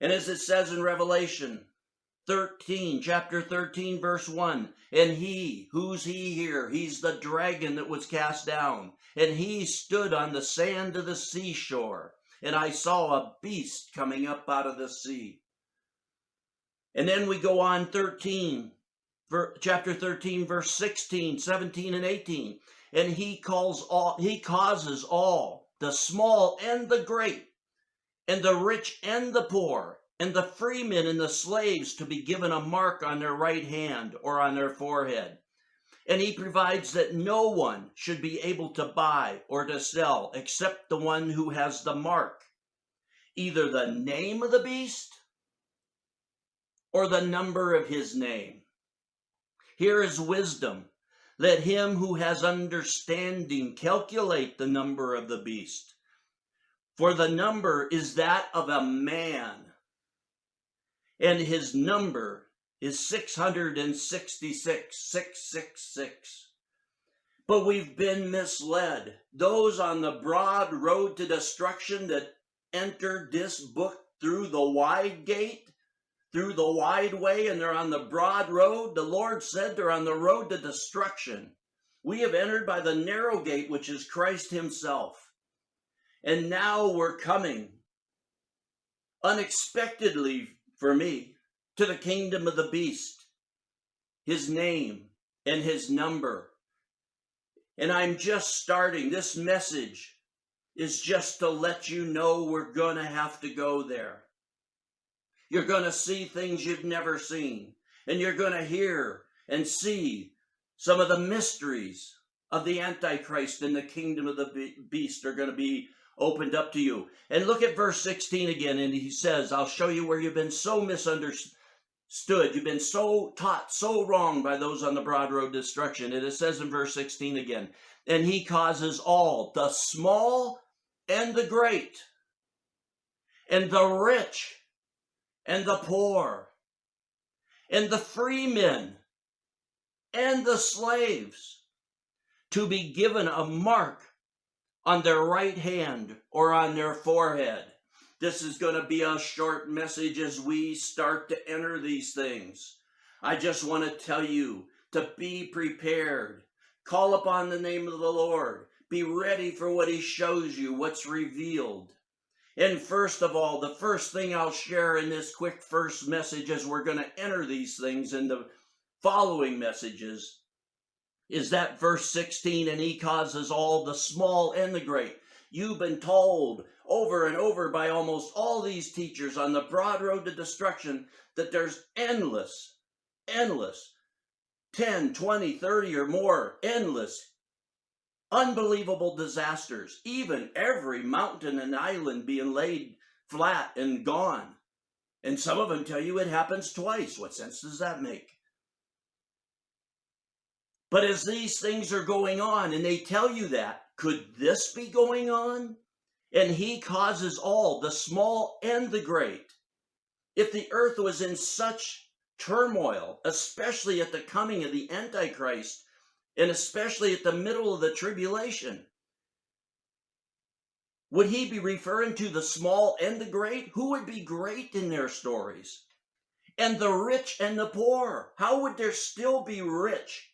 And as it says in Revelation 13, chapter 13, verse 1, and he, who's he here? He's the dragon that was cast down. And he stood on the sand of the seashore. And I saw a beast coming up out of the sea. And then we go on chapter 13, verse 16, 17, and 18. And he causes all, the small and the great, and the rich and the poor, and the freemen and the slaves to be given a mark on their right hand or on their forehead. And he provides that no one should be able to buy or to sell except the one who has the mark, either the name of the beast or the number of his name. Here is wisdom. Let him who has understanding calculate the number of the beast, for the number is that of a man, and his number is 666, 666. But we've been misled. Those on the broad road to destruction that entered this book through the wide gate, through the wide way, and they're on the broad road. The Lord said they're on the road to destruction. We have entered by the narrow gate, which is Christ himself. And now we're coming, unexpectedly for me, to the kingdom of the beast, his name and his number. And I'm just starting. This message is just to let you know we're going to have to go there. You're going to see things you've never seen. And you're going to hear and see some of the mysteries of the Antichrist and the kingdom of the beast are going to be opened up to you. And look at verse 16 again. And he says, I'll show you where you've been so misunderstood. You've been so taught so wrong by those on the broad road to destruction. And it says in verse 16 again, and he causes all, the small and the great, and the rich, and the poor, and the freemen, and the slaves, to be given a mark on their right hand or on their forehead. This is going to be a short message as we start to enter these things. I just want to tell you to be prepared. Call upon the name of the Lord. Be ready for what he shows you, what's revealed. And first of all, the first thing I'll share in this quick first message as we're going to enter these things in the following messages is that verse 16, and he causes all, the small and the great. You've been told over and over by almost all these teachers on the broad road to destruction that there's endless, 10, 20, 30 or more, endless, unbelievable disasters, even every mountain and island being laid flat and gone. And some of them tell you it happens twice. What sense does that make? But as these things are going on, and they tell you that, could this be going on? And he causes all, the small and the great. If the earth was in such turmoil, especially at the coming of the Antichrist, and especially at the middle of the tribulation, would he be referring to the small and the great? Who would be great in their stories? And the rich and the poor. How would there still be rich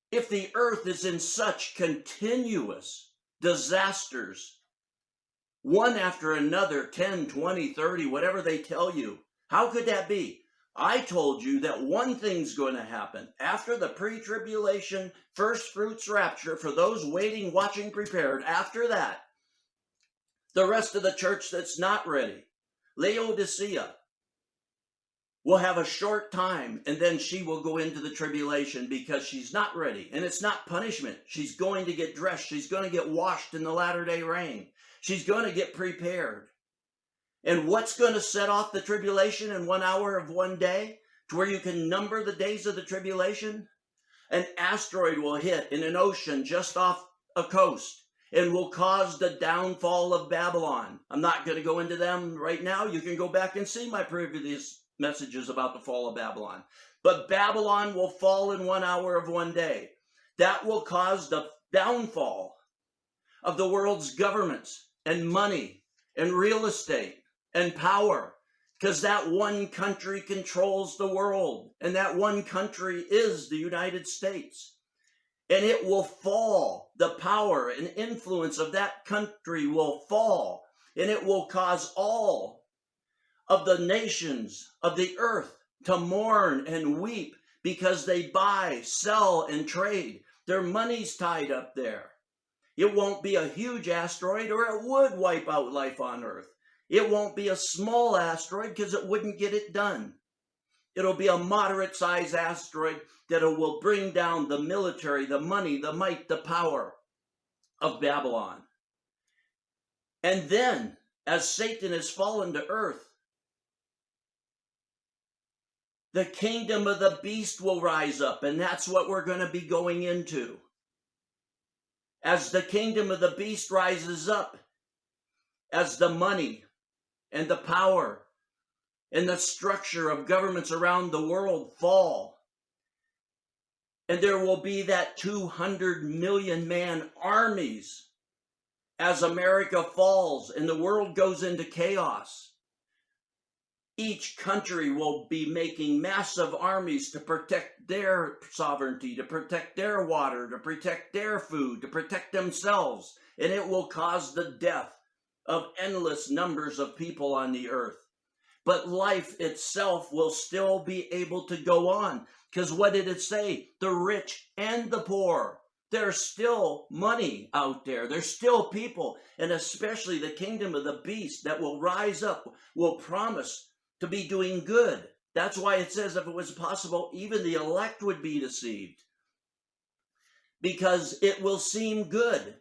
if the earth is in such continuous disasters, one after another, 10, 20, 30, whatever they tell you? How could that be? I told you that one thing's going to happen. After the pre-tribulation, first fruits rapture, for those waiting, watching, prepared, after that, the rest of the church that's not ready, Laodicea, will have a short time, and then she will go into the tribulation because she's not ready. And it's not punishment. She's going to get dressed. She's going to get washed in the latter-day rain. She's going to get prepared. And what's going to set off the tribulation in 1 hour of one day, to where you can number the days of the tribulation? An asteroid will hit in an ocean just off a coast and will cause the downfall of Babylon. I'm not going to go into them right now. You can go back and see my previous messages about the fall of Babylon. But Babylon will fall in 1 hour of one day. That will cause the downfall of the world's governments and money and real estate and power, because that one country controls the world, and that one country is the United States. And it will fall. The power and influence of that country will fall, and it will cause all of the nations of the earth to mourn and weep because they buy, sell, and trade. Their money's tied up there. It won't be a huge asteroid, or it would wipe out life on Earth. It won't be a small asteroid because it wouldn't get it done. It'll be a moderate-sized asteroid that will bring down the military, the money, the might, the power of Babylon. And then, as Satan has fallen to earth, the kingdom of the beast will rise up, and that's what we're going to be going into. As the kingdom of the beast rises up, as the money and the power and the structure of governments around the world fall, and there will be that 200 million man armies as America falls and the world goes into chaos. Each country will be making massive armies to protect their sovereignty, to protect their water, to protect their food, to protect themselves. And it will cause the death of endless numbers of people on the earth. But life itself will still be able to go on. Because what did it say? The rich and the poor. There's still money out there. There's still people. And especially the kingdom of the beast that will rise up, will promise to be doing good. That's why it says if it was possible, even the elect would be deceived. Because it will seem good.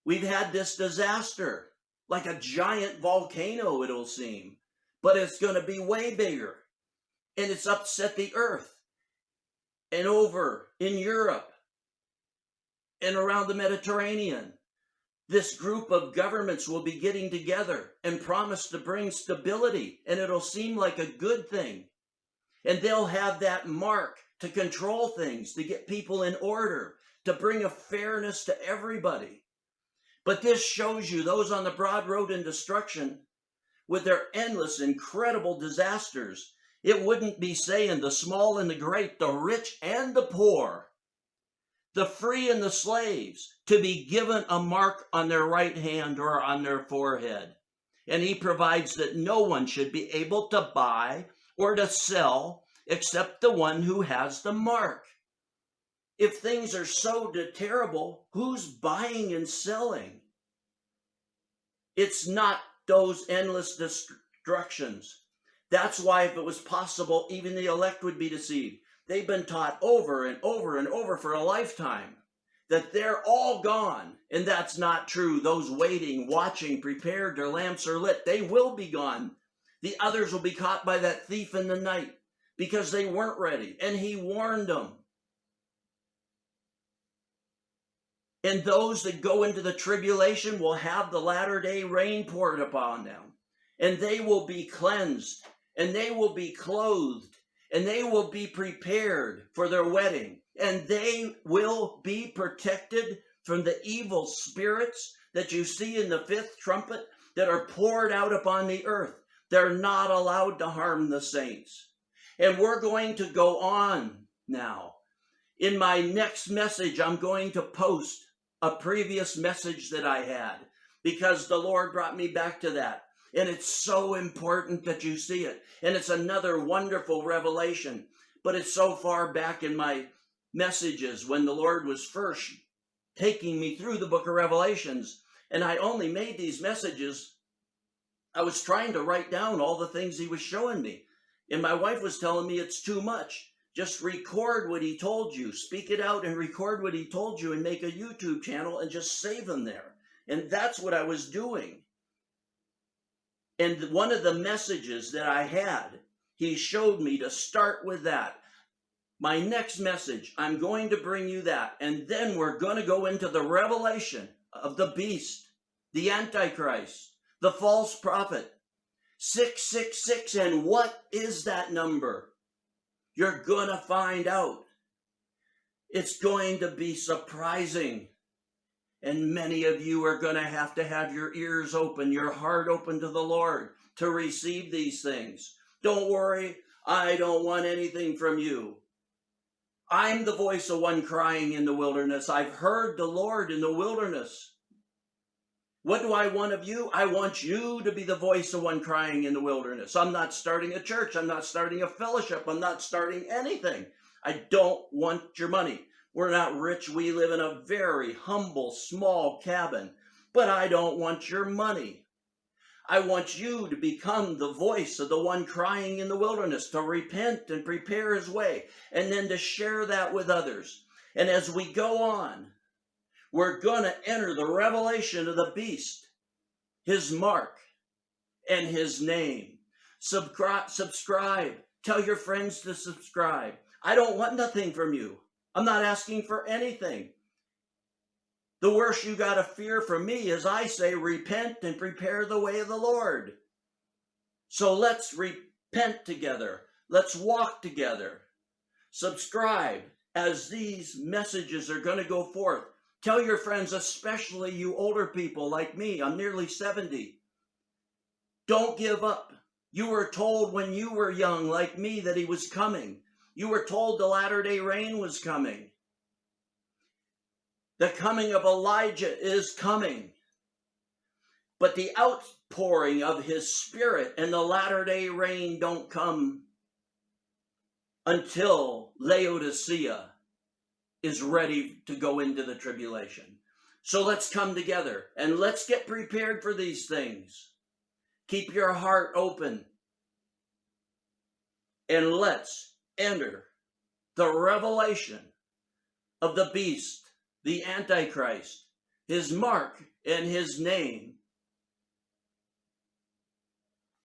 We've had this disaster, like a giant volcano it'll seem. But it's going to be way bigger. And it's upset the earth. And over in Europe and around the Mediterranean, this group of governments will be getting together and promise to bring stability, and it'll seem like a good thing. And they'll have that mark to control things, to get people in order, to bring a fairness to everybody. But this shows you those on the broad road in destruction, with their endless, incredible disasters, it wouldn't be saying the small and the great, the rich and the poor, the free and the slaves, to be given a mark on their right hand or on their forehead. And he provides that no one should be able to buy or to sell except the one who has the mark. If things are so terrible, who's buying and selling? It's not those endless destructions. That's why if it was possible, even the elect would be deceived. They've been taught over and over and over for a lifetime that they're all gone. And that's not true. Those waiting, watching, prepared, their lamps are lit. They will be gone. The others will be caught by that thief in the night because they weren't ready. And he warned them. And those that go into the tribulation will have the latter day rain poured upon them. And they will be cleansed. And they will be clothed. And they will be prepared for their wedding. And they will be protected from the evil spirits that you see in the fifth trumpet that are poured out upon the earth. They're not allowed to harm the saints. And we're going to go on now. In my next message, I'm going to post a previous message that I had because the Lord brought me back to that. And it's so important that you see it. And it's another wonderful revelation. But it's so far back in my messages when the Lord was first taking me through the book of Revelations. And I only made these messages. I was trying to write down all the things he was showing me. And my wife was telling me it's too much. Just record what he told you. Speak it out and record what he told you and make a YouTube channel and just save them there. And that's what I was doing. And one of the messages that I had, he showed me to start with that. My next message, I'm going to bring you that. And then we're going to go into the revelation of the beast, the antichrist, the false prophet. 666. And what is that number? You're going to find out. It's going to be surprising. And many of you are going to have your ears open, your heart open to the Lord, to receive these things. Don't worry, I don't want anything from you. I'm the voice of one crying in the wilderness. I've heard the Lord in the wilderness. What do I want of you? I want you to be the voice of one crying in the wilderness. I'm not starting a church. I'm not starting a fellowship. I'm not starting anything. I don't want your money. We're not rich. We live in a very humble, small cabin. But I don't want your money. I want you to become the voice of the one crying in the wilderness, to repent and prepare his way, and then to share that with others. And as we go on, we're going to enter the revelation of the beast, his mark, and his name. Subscribe. Tell your friends to subscribe. I don't want nothing from you. I'm not asking for anything. The worst you got to fear from me is I say, repent and prepare the way of the Lord. So let's repent together. Let's walk together. Subscribe as these messages are going to go forth. Tell your friends, especially you older people like me. I'm nearly 70. Don't give up. You were told when you were young, like me, that he was coming. You were told the latter-day rain was coming. The coming of Elijah is coming. But the outpouring of his spirit and the latter-day rain don't come until Laodicea is ready to go into the tribulation. So let's come together and let's get prepared for these things. Keep your heart open. And let's enter the revelation of the beast, the antichrist, his mark and his name,